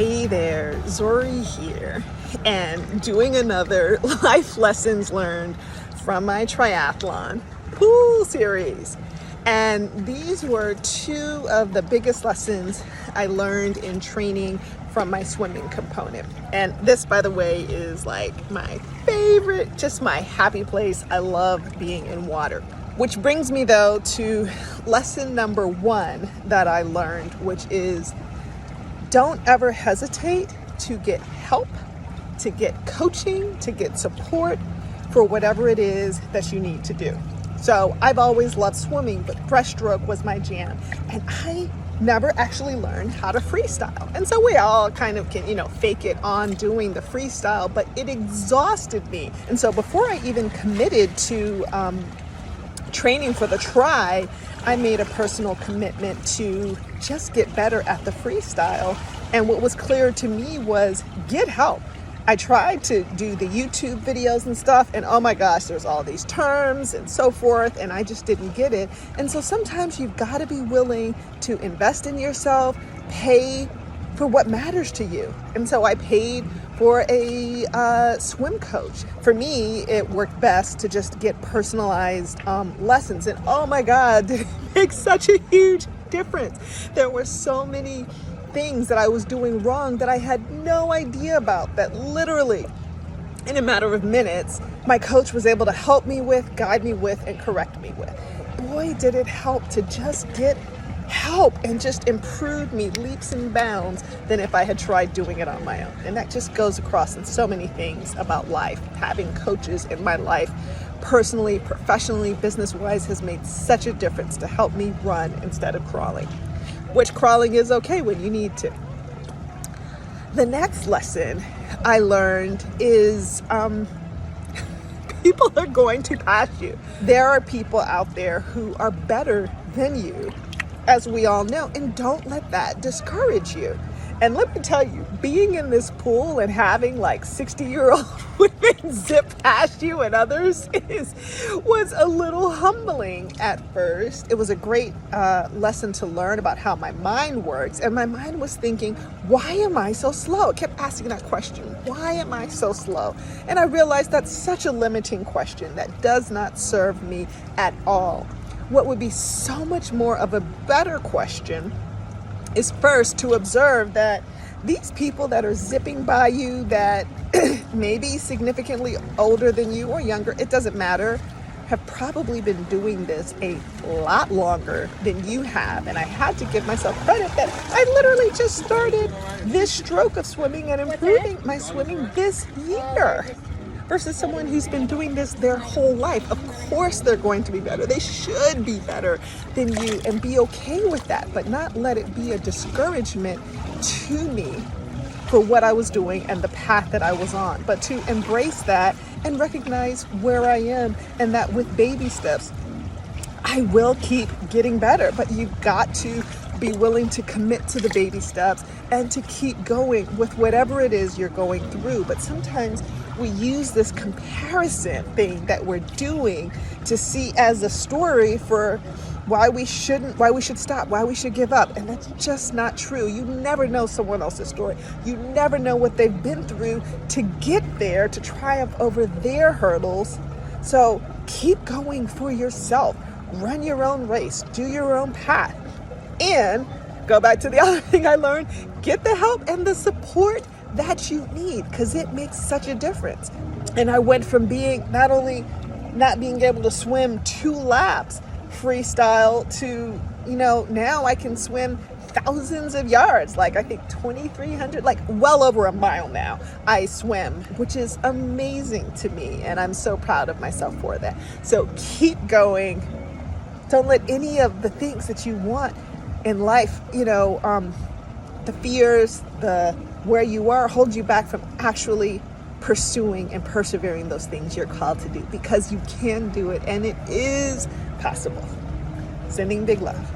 Hey there, Zori here, and doing another life lessons learned from my triathlon pool series. And these were two of the biggest lessons I learned in training from my swimming component. And this, by the way, is like my favorite, just my happy place. I love being in water. Which brings me though to lesson number one that I learned, which is don't ever hesitate to get help, to get coaching, to get support for whatever it is that you need to do. So I've always loved swimming, but breaststroke was my jam. And I never actually learned how to freestyle. And so we all kind of can, fake it on doing the freestyle, but it exhausted me. And so before I even committed to training for the tri, I made a personal commitment to just get better at the freestyle. And what was clear to me was get help. I tried to do the YouTube videos and stuff, and oh my gosh, there's all these terms and so forth, and I just didn't get it. And so sometimes you've got to be willing to invest in yourself, pay for what matters to you. And so I paid for a swim coach. For me, it worked best to just get personalized lessons. And oh my God, did it make such a huge difference. There were so many things that I was doing wrong that I had no idea about, that literally in a matter of minutes, my coach was able to help me with, guide me with, and correct me with. Boy, did it help to just get help and just improve me leaps and bounds than if I had tried doing it on my own. And that just goes across in so many things about life. Having coaches in my life, personally, professionally, business-wise, has made such a difference to help me run instead of crawling, which crawling is okay when you need to. The next lesson I learned is people are going to pass you. There are people out there who are better than you, as we all know, and don't let that discourage you. And let me tell you, being in this pool and having like 60-year-old women zip past you and others was a little humbling at first. It was a great lesson to learn about how my mind works. And my mind was thinking, why am I so slow? It kept asking that question, why am I so slow? And I realized that's such a limiting question that does not serve me at all. What would be so much more of a better question is first to observe that these people that are zipping by you that may be significantly older than you or younger, it doesn't matter, have probably been doing this a lot longer than you have. And I had to give myself credit that I literally just started this stroke of swimming and improving my swimming this year versus someone who's been doing this their whole life. Of course they're going to be better. They should be better than you, and be okay with that, but not let it be a discouragement to me for what I was doing and the path that I was on, but to embrace that and recognize where I am, and that with baby steps, I will keep getting better. But you've got to be willing to commit to the baby steps and to keep going with whatever it is you're going through. But sometimes we use this comparison thing that we're doing to see as a story for why we should stop, why we should give up. And that's just not true. You never know someone else's story. You never know what they've been through to get there, to triumph over their hurdles. So keep going for yourself. Run your own race, do your own path. And go back to the other thing I learned, get the help and the support that you need, because it makes such a difference. And I went from being not only not being able to swim 2 laps freestyle to, now I can swim thousands of yards, like I think 2,300, like well over a mile now I swim, which is amazing to me. And I'm so proud of myself for that. So keep going. Don't let any of the things that you want in life, the fears, the where you are, hold you back from actually pursuing and persevering those things you're called to do, because you can do it and it is possible. Sending big love.